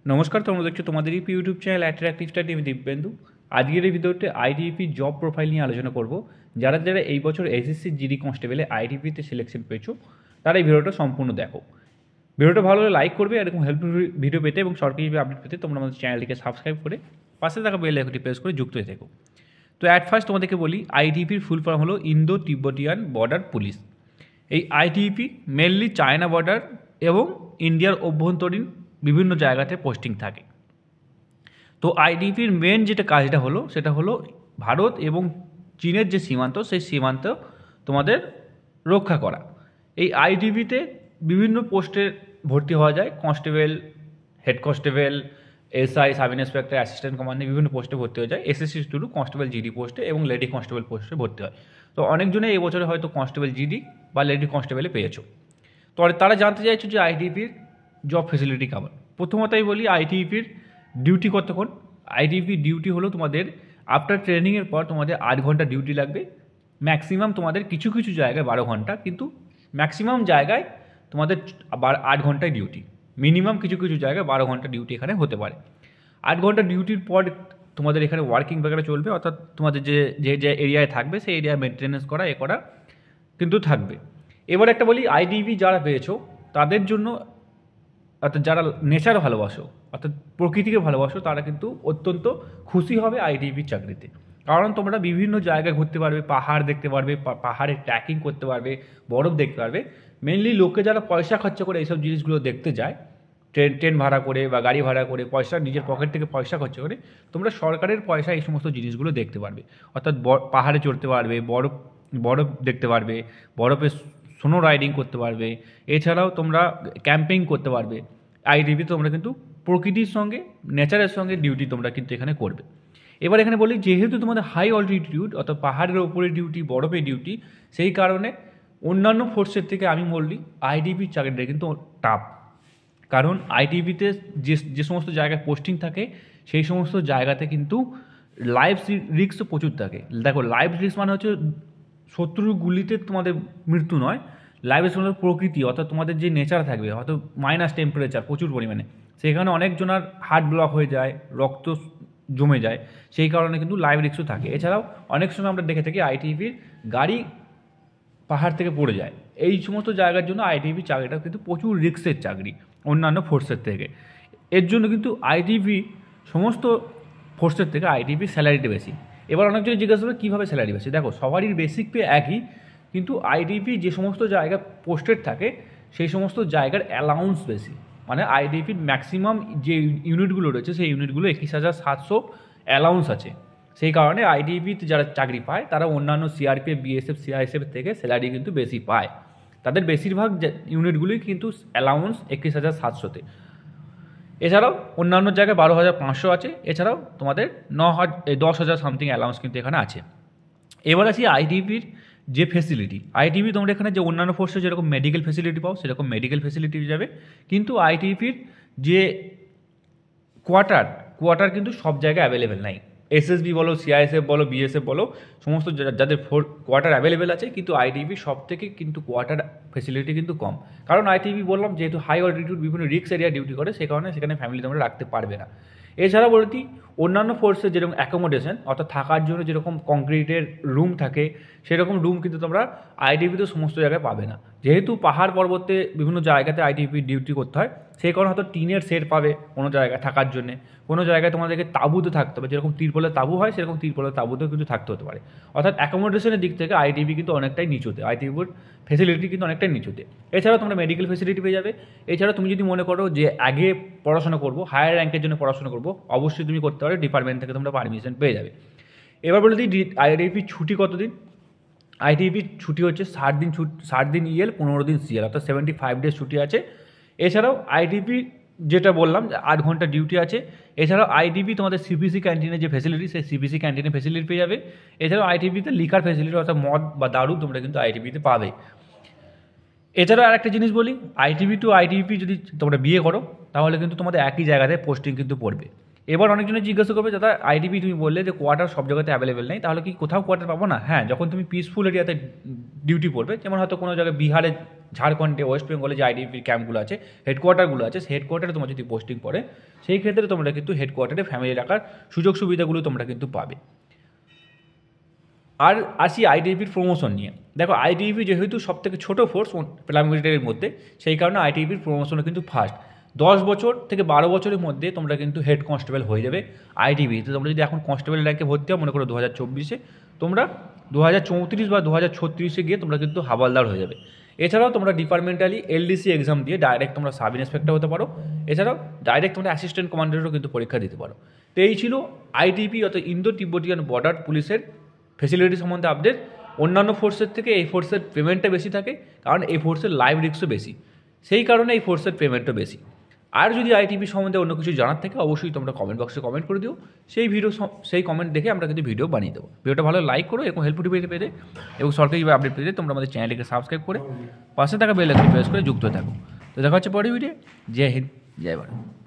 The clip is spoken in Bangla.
নমস্কার, তোমরা দেখছো তোমাদের ইউটিউব চ্যানেল অ্যাট্রাক্টিভ স্টাডি। আমি দিব্যেন্দু। আজকের এই ভিডিওতে আইটিবিপি জব প্রোফাইল নিয়ে আলোচনা করব। যারা যারা এই বছর এসএসসি জিডি কনস্টেবলে আইটিবিপিতে সিলেকশন পেয়েছো তারা এই ভিডিওটা সম্পূর্ণ দেখো। ভিডিওটা ভালো হলে লাইক করবে, এরকম হেল্পফুল ভিডিও পেতে এবং সরকারি আপডেট পেতে তোমরা আমাদের চ্যানেলটিকে সাবস্ক্রাইব করে পাশে থাকা বেল আইকনটি প্রেস করে যুক্ত হয়ে থেকো। তো অ্যাট ফার্স্ট তোমাদেরকে বলি, আইটিবিপির ফুল ফর্ম হলো ইন্দো তিব্বতিয়ান বর্ডার পুলিশ। এই আইটিবিপি মেনলি চায়না বর্ডার এবং ইন্ডিয়ার অভ্যন্তরীণ বিভিন্ন জায়গাতে পোস্টিং থাকে। তো আইটিবিপির মেন যেটা কাজটা হলো সেটা হলো ভারত এবং চীনের যে সীমান্ত, সেই সীমান্ত তোমাদের রক্ষা করা। এই আইটিবিপিতে বিভিন্ন পোস্টে ভর্তি হওয়া যায়, constable, head constable, SI, sub inspector, assistant কমান্ডে বিভিন্ন পোস্টে ভর্তি হয়ে যায়। এসএসসি শুধু কনস্টেবল জিডি পোস্টে এবং লেডি কনস্টেবল পোস্টে ভর্তি হয়। তো অনেকজনে এই বছরে হয়তো কনস্টেবল জিডি বা লেডি কনস্টেবলে পেয়েছো। তো তারা জানতে চাইছো যে আইটিবিপির জব ফেসিলিটি কেমন। প্রথমতই বলি, আইটিবিপির ডিউটি কতক্ষণ। আইটিবিপি ডিউটি হলো তোমাদের আফটার ট্রেনিংয়ের পর তোমাদের 8 ঘন্টা ডিউটি লাগবে। ম্যাক্সিমাম তোমাদের কিছু কিছু জায়গায় 12 ঘন্টা, কিন্তু ম্যাক্সিমাম জায়গায় তোমাদের 8 ঘন্টায় ডিউটি। মিনিমাম কিছু কিছু জায়গায় 12 ঘন্টা ডিউটি এখানে হতে পারে। 8 ঘন্টা ডিউটির পর তোমাদের এখানে ওয়ার্কিং বাগেরা চলবে, অর্থাৎ তোমাদের যে যে যে এরিয়ায় থাকবে সেই এরিয়া মেনটেনেন্স করা এ করা কিন্তু থাকবে। এবার একটা বলি, আইটিবিপি যারা পেয়েছো তাদের জন্য, অর্থাৎ যারা নেচার ভালোবাসো, অর্থাৎ প্রকৃতিকে ভালোবাসো, তারা কিন্তু অত্যন্ত খুশি হবে আইটিবিপির চাকরিতে। কারণ তোমরা বিভিন্ন জায়গায় ঘুরতে পারবে, পাহাড় দেখতে পারবে, পাহাড়ে ট্র্যাকিং করতে পারবে, বরফ দেখতে পারবে। মেনলি লোকে যারা পয়সা খরচ করে এইসব জিনিসগুলো দেখতে যায়, ট্রেন ভাড়া করে বা গাড়ি ভাড়া করে, পয়সা নিজের পকেট থেকে পয়সা খরচ করে, তোমরা সরকারের পয়সা এই সমস্ত জিনিসগুলো দেখতে পারবে। অর্থাৎ পাহাড়ে চড়তে পারবে, বরফ বরফ দেখতে পারবে, বরফে স্নো রাইডিং করতে পারবে, এছাড়াও তোমরা ক্যাম্পিং করতে পারবে। আইটিবি তোমরা কিন্তু প্রকৃতির সঙ্গে, নেচারের সঙ্গে ডিউটি তোমরা কিন্তু এখানে করবে। এবার এখানে বলি, যেহেতু তোমাদের হাই অল্টিটিউড, অর্থাৎ পাহাড়ের ওপরে ডিউটি, বরফে ডিউটি, সেই কারণে অন্যান্য ফোর্সের থেকে আমি বললি আইটিবির চাকরিটা কিন্তু টাফ। কারণ আইটিবিতে যে সমস্ত জায়গায় পোস্টিং থাকে সেই সমস্ত জায়গাতে কিন্তু লাইফ রিস্কও প্রচুর থাকে। দেখো, লাইফ রিস্ক মানে হচ্ছে শত্রুর গুলিতে তোমাদের মৃত্যু নয়, লাইফ রিস্ক মানে প্রকৃতি, অর্থাৎ তোমাদের যে নেচার থাকবে, হয়তো মাইনাস টেম্পারেচার প্রচুর পরিমাণে, সেখানে অনেকজনের হার্ট ব্লক হয়ে যায়, রক্ত জমে যায়, সেই কারণে কিন্তু লাইফ রিস্কও থাকে। এছাড়াও অনেক সময় আমরা দেখে থাকি আইটিবির গাড়ি পাহাড় থেকে পড়ে যায়। এই সমস্ত জায়গার জন্য আইটিবি চাকরিটা কিন্তু প্রচুর রিস্কের চাকরি অন্যান্য ফোর্সের থেকে। এর জন্য কিন্তু আইটিবি সমস্ত ফোর্সের থেকে আইটিবি স্যালারিটা বেশি। এবার অনেকজন জিজ্ঞাসা করে কীভাবে স্যালারি বেশি। দেখো, সবারই বেসিক পে একই, কিন্তু আইটিবি যে সমস্ত জায়গায় পোস্টেড থাকে সেই সমস্ত জায়গার অ্যালাউন্স বেশি। মানে আইটিবির ম্যাক্সিমাম যে ইউনিটগুলো রয়েছে সেই ইউনিটগুলো 21,700 অ্যালাউন্স আছে। সেই কারণে আইটিবিতে যারা চাকরি পায় তারা অন্যান্য সিআরপিএফ, বিএসএফ, সিআইএসএফ থেকে স্যালারি কিন্তু বেশি পায়। তাদের বেশিরভাগ ইউনিটগুলোই কিন্তু অ্যালাউন্স 21,700-তে। এছাড়াও অন্যান্য জায়গায় 12,500 আছে। এছাড়াও তোমাদের 10,000 সামথিং অ্যালাউন্স কিন্তু এখানে আছে। এবার আসি আইটিবির যে ফেসিলিটি। আইটিবি তোমরা এখানে যে অন্যান্য ফোর্সে যেরকম মেডিকেল ফেসিলিটি পাও সেরকম মেডিকেল ফেসিলিটি যাবে, কিন্তু আইটিবির যে কোয়ার্টার কিন্তু সব জায়গায় অ্যাভেলেবেল নাই। এসএসবি বলো, সিআইএসএফ বলো, বিএসএফ বলো, সমস্ত যাদের কোয়ার্টার অ্যাভেলেবেল আছে, কিন্তু আইটিবি সব থেকে কিন্তু কোয়ার্টার ফেসিলিটি কিন্তু কম। কারণ আইটিবি বললাম যেহেতু হাই অল্টিটিউড বিভিন্ন রিস্ক এরিয়া ডিউটি করে, সে কারণে সেখানে ফ্যামিলি তোমরা রাখতে পারবে না। এছাড়া বলতি অন্যান্য ফোর্সে যেরকম অ্যাকোমোডেশন, অর্থাৎ থাকার জন্য যেরকম কংক্রিটের রুম থাকে সেরকম রুম কিন্তু তোমরা আইটিবিতে সমস্ত জায়গায় পাবে না। যেহেতু পাহাড় পর্বতে বিভিন্ন জায়গাতে আইটিবি ডিউটি করতে হয়, সেই কারণে হয়তো টিনের সেট পাবে কোনো জায়গায় থাকার জন্যে, কোনো জায়গায় তোমাদেরকে তাঁবুতে থাকতে হবে, যেরকম তিরপলের তাঁবু হয় সেরকম তিরপলের তাঁবুতেও কিন্তু থাকতে হতে পারে। অর্থাৎ অ্যাকোমোডেশনের দিক থেকে আইটিবি কিন্তু অনেকটাই নিচুতে, আইটিবির ফেসিলিটি কিন্তু অনেকটাই নিচুতে। এছাড়াও তোমরা মেডিকেল ফেসিলিটি পেয়ে যাবে। এছাড়া তুমি যদি মনে করো যে আগে পড়াশোনা করবো, হায়ার র্যাঙ্কের জন্য পড়াশোনা করবো, অবশ্যই তুমি করতে পারো, ডিপার্টমেন্ট থেকে তোমরা পারমিশন পেয়ে যাবে। এবার বলে দিই আইটিবির ছুটি কতদিন। আইটিবির ছুটি হচ্ছে 60 দিন ইএল, 15 দিন সিএল, অর্থাৎ 75 ডেজ ছুটি আছে। এছাড়াও আইটিবি যেটা বললাম 8 ঘন্টা ডিউটি আছে। এছাড়াও আইটিবি তোমাদের সিপিসি ক্যান্টিনের যে ফেসিলিটি, সেই সিপিসি ক্যান্টিনের ফেসিলিটি পেয়ে যাবে। এছাড়াও আইটিবিতে লিকার ফেসিলিটি, অর্থাৎ মদ বা দারু তোমরা কিন্তু আইটিবিতে পাবে। এছাড়াও আরেকটা জিনিস বলি, আইটিবি টু আইটিবি যদি তোমরা বিয়ে করো তাহলে কিন্তু তোমাদের একই জায়গাতে পোস্টিং কিন্তু পড়বে। এবার অনেকজনে জিজ্ঞাসা করবে দাদা আইটিপি তুমি বললে যে কোয়ার্টার সব জায়গাতে অ্যাভেলেবেল নেই, তাহলে কি কোথাও কোয়ার্টার পাবো না? হ্যাঁ, যখন তুমি পিসফুল এরিয়াতে ডিউটি পড়বে, যেমন হয়তো কোনো জায়গায় বিহারে, ঝাড়খণ্ডে, ওয়েস্ট বেঙ্গলে যে আইটিপির ক্যাম্পগুলো আছে, হেডকোয়ার্টারগুলো আছে, সেই হেডকোয়ার্টারে তোমার যদি পোস্টিং পড়ে, সেই ক্ষেত্রে তোমরা কিন্তু হেডকোয়ার্টারে ফ্যামিলি রাখার সুযোগ সুবিধাগুলো তোমরা কিন্তু পাবে। আর আসি আইটিবির প্রমোশন নিয়ে। দেখো আইটিবি যেহেতু সবথেকে ছোটো ফোর্স প্যারামিলিটারির মধ্যে, সেই কারণে আইটিবির প্রমোশনও কিন্তু ফার্স্ট। 10 বছর থেকে 12 বছরের মধ্যে তোমরা কিন্তু হেড কনস্টেবল হয়ে যাবে আইটিবিতে। তোমরা যদি এখন কনস্টেবল র্যাঙ্কে ভর্তি হও, মনে করো 2024-এ, তোমরা 2034 বা 2036-এ গিয়ে তোমরা কিন্তু হাওয়ালদার হয়ে যাবে। এছাড়াও তোমরা ডিপার্টমেন্টালি এলডিসি এক্সাম দিয়ে ডাইরেক্ট তোমরা সাব ইন্সপেক্টর হতে পারো। এছাড়াও ডাইরেক্ট তোমরা অ্যাসিস্ট্যান্ট কমান্ডারেরও কিন্তু পরীক্ষা দিতে পারো। তো এই ছিল আইটিবি অর্থাৎ ইন্দো তিব্বতিয়ান বর্ডার পুলিশের ফেসিলিটি সম্বন্ধে আপডেট। অন্যান্য ফোর্সের থেকে এই ফোর্সের পেমেন্টটা বেশি থাকে, কারণ এই ফোর্সের লাইভ রিস্কও বেশি, সেই কারণে এই ফোর্সের পেমেন্টও বেশি। আর যদি আইটিবি সম্বন্ধে অন্য কিছু জানার থাকে অবশ্যই তোমরা কমেন্ট বক্সে কমেন্ট করে দিও, সেই কমেন্ট দেখে আমরা কিন্তু ভিডিও বানিয়ে দেবো। ভিডিওটা ভালো লাইক করো, এরকম হেল্পফুল ভিডিও পেতে এবং সরকারিভাবে আপডেট পেতে তোমরা আমাদের চ্যানেলটিকে সাবস্ক্রাইব করে পাশে থাকা বেল আইকন প্রেস করে যুক্ত থাকো। তো দেখা হচ্ছে পরের ভিডিও। জয় হিন্দ, জয় ভারত।